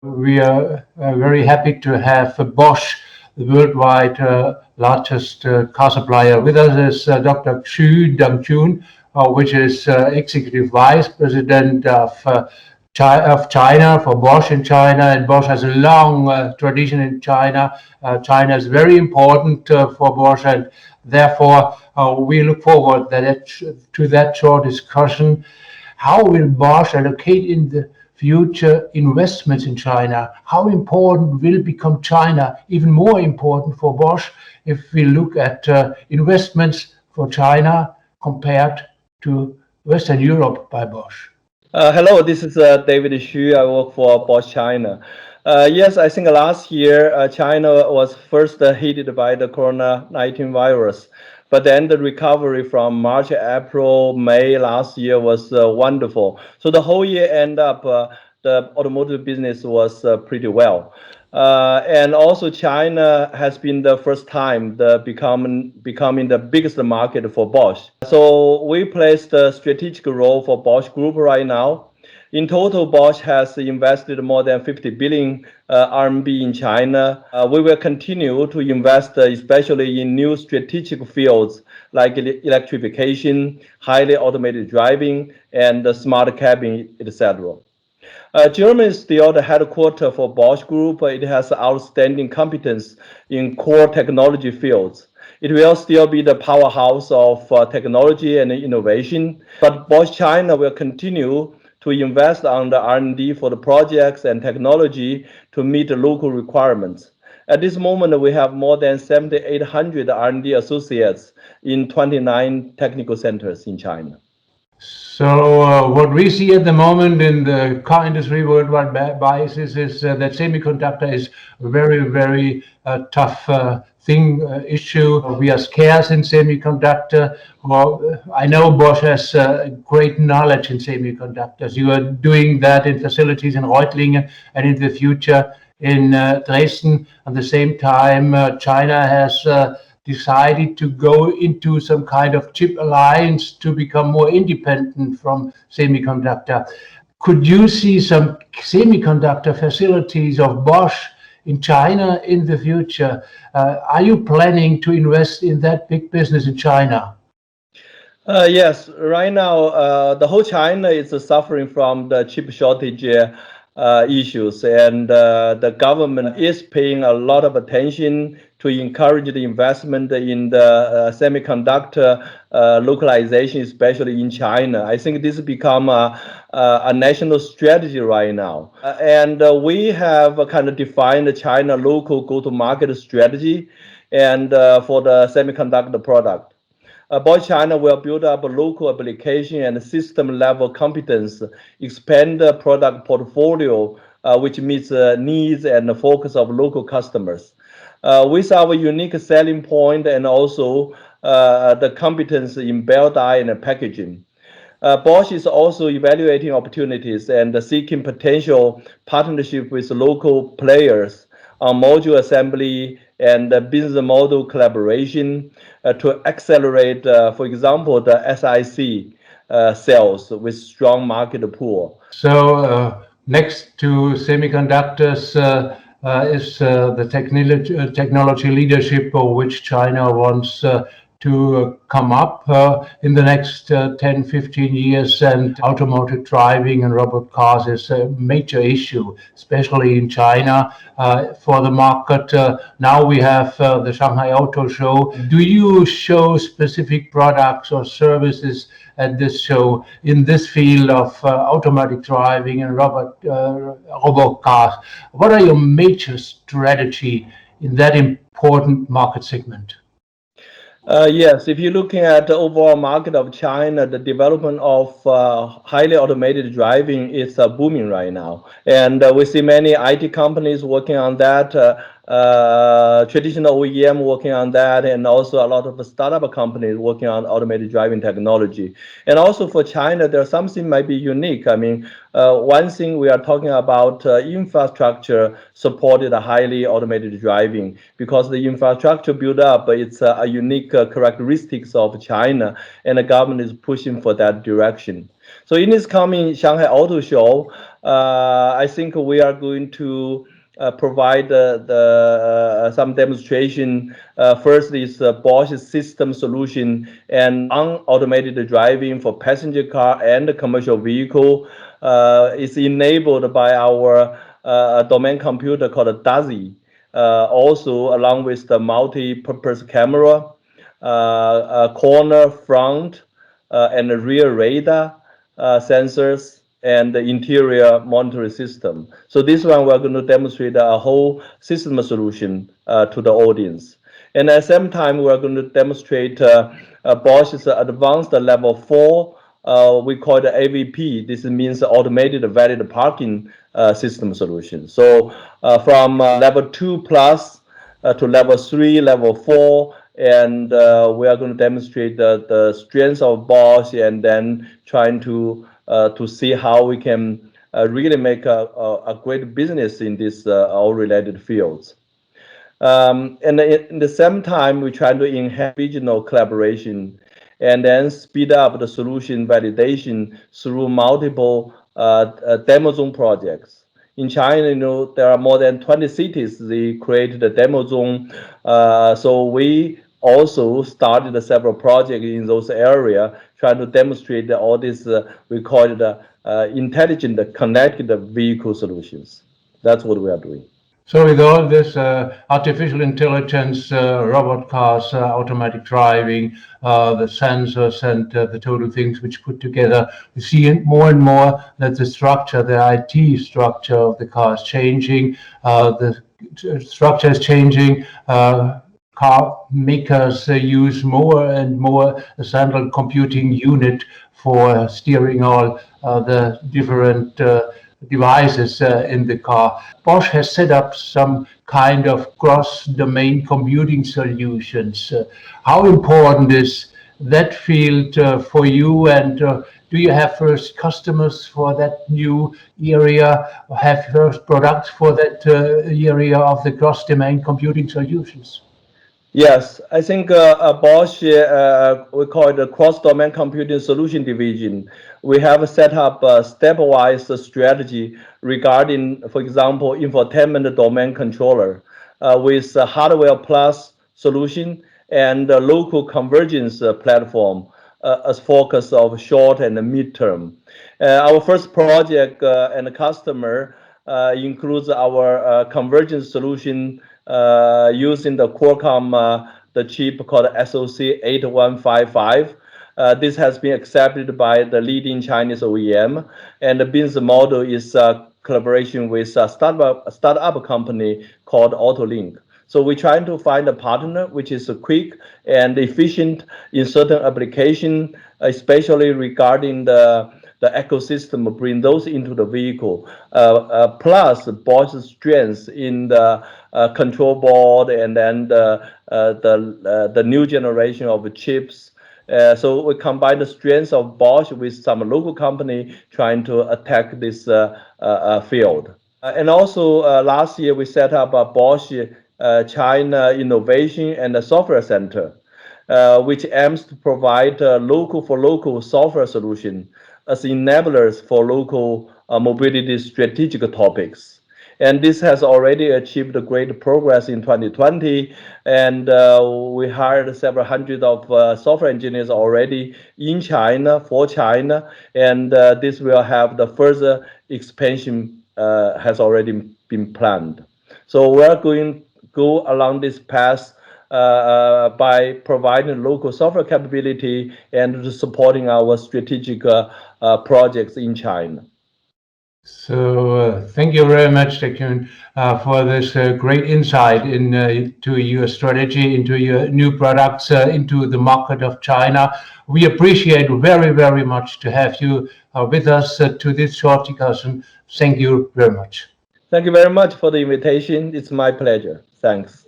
We are very happy to have Bosch, the worldwide largest car supplier. With us is Dr. Daquan, which is Executive Vice President of China for Bosch in China, and Bosch has a long tradition in China. China is very important for Bosch, and therefore we look forward to that short discussion. How will Bosch allocate in the future investments in China? How important will become China? Even more important for Bosch if we look at investments for China compared to Western Europe by Bosch. Hello, this is David Xu. I work for Bosch China. Yes, I think last year China was first hit by the Corona-19 virus, but then the recovery from March, April, May last year was wonderful. So the whole year end up, the automotive business was pretty well. And also China has been the first time becoming the biggest market for Bosch. So we placed a strategic role for Bosch Group right now. In total, Bosch has invested more than 50 billion RMB in China. We will continue to invest, especially in new strategic fields like electrification, highly automated driving, and smart cabin, etc. Germany is still the headquarters for Bosch Group. It has outstanding competence in core technology fields. It will still be the powerhouse of technology and innovation, but Bosch China will continue to invest on the R&D for the projects and technology to meet the local requirements. At this moment, we have more than 7,800 R&D associates in 29 technical centers in China. So what we see at the moment in the car industry worldwide basis is that semiconductor is a very tough issue. We are scarce in semiconductor. Well, I know Bosch has great knowledge in semiconductors. You are doing that in facilities in Reutlingen and in the future in Dresden. At the same time, China has decided to go into some kind of chip alliance to become more independent from semiconductor. Could you see some semiconductor facilities of Bosch in China in the future? Are you planning to invest in that big business in China? Yes, right now the whole China is suffering from the chip shortage issues, and the government is paying a lot of attention to encourage the investment in the semiconductor localization, especially in China. I think this has become a national strategy right now. And we have kind of defined the China local go-to-market strategy and for the semiconductor product. Bosch China will build up a local application and system level competence, expand the product portfolio, which meets the needs and the focus of local customers. With our unique selling point and also the competence in belt die and packaging. Bosch is also evaluating opportunities and seeking potential partnership with local players on module assembly and business model collaboration to accelerate, for example, the SiC sales with strong market pool. So next to semiconductors is the technology leadership of which China wants to come up in the next 10, 15 years, and automotive driving and robot cars is a major issue, especially in China for the market. Now we have the Shanghai Auto Show. Do you show specific products or services at this show in this field of automatic driving and robot cars? What are your major strategy in that important market segment? Yes, if you're looking at the overall market of China, the development of highly automated driving is booming right now. And we see many IT companies working on that. traditional OEM working on that, and also a lot of startup companies working on automated driving technology. And also for China, there's something might be unique. I mean, one thing we are talking about infrastructure supported highly automated driving, because the infrastructure built up, it's a unique characteristics of China, and the government is pushing for that direction. So in this coming Shanghai Auto Show, I think we are going to provide some demonstration. First is Bosch system solution and automated driving for passenger car and commercial vehicle. Is enabled by our domain computer called DASI. Also, along with the multi-purpose camera, corner, front, and rear radar sensors, and the interior monitoring system. So this one we're going to demonstrate a whole system solution to the audience. And at the same time, we're going to demonstrate Bosch's advanced level 4. We call it AVP. This means automated valet parking system solution. So from level 2 plus to level 3, level 4, and we are going to demonstrate the strengths of Bosch, and then trying to see how we can really make a great business in these all related fields. And at the same time, we try to enhance regional collaboration and then speed up the solution validation through multiple demo zone projects. In China, there are more than 20 cities. They created a demo zone. So we also started several projects in those areas, trying to demonstrate that all this, we call it intelligent connected vehicle solutions. That's what we are doing. So with all this artificial intelligence, robot cars, automatic driving, the sensors and the total things which put together, we see more and more that the structure, the IT structure of the car is changing, the structure is changing, car makers use more and more a central computing unit for steering all the different devices in the car. Bosch has set up some kind of cross-domain computing solutions. How important is that field for you, and do you have first customers for that new area, or have first products for that area of the cross-domain computing solutions? Yes, I think Bosch, we call it the Cross-Domain Computing Solution Division. We have set up a stepwise strategy regarding, for example, infotainment domain controller with hardware plus solution and local convergence platform as focus of short and mid-term. Our first project and customer includes our convergence solution using the Qualcomm the chip called SoC 8155. This has been accepted by the leading Chinese OEM, and the business model is collaboration with a startup company called AutoLink. So we're trying to find a partner which is quick and efficient in certain application, especially regarding the ecosystem, bring those into the vehicle. Plus Bosch's strengths in the control board, and then the new generation of chips. So we combine the strengths of Bosch with some local company trying to attack this field. And also last year we set up a Bosch China Innovation and Software Center, which aims to provide local for local software solution as enablers for local mobility strategic topics. And this has already achieved great progress in 2020. And we hired several hundred of software engineers already in China, for China. And this will have the further expansion has already been planned. So we're going to go along this path by providing local software capability and supporting our strategic projects in China. So thank you very much, Daquan, for this great insight into your strategy, into your new products, into the market of China. We appreciate very, very much to have you with us to this short discussion. Thank you very much. Thank you very much for the invitation. It's my pleasure. Thanks.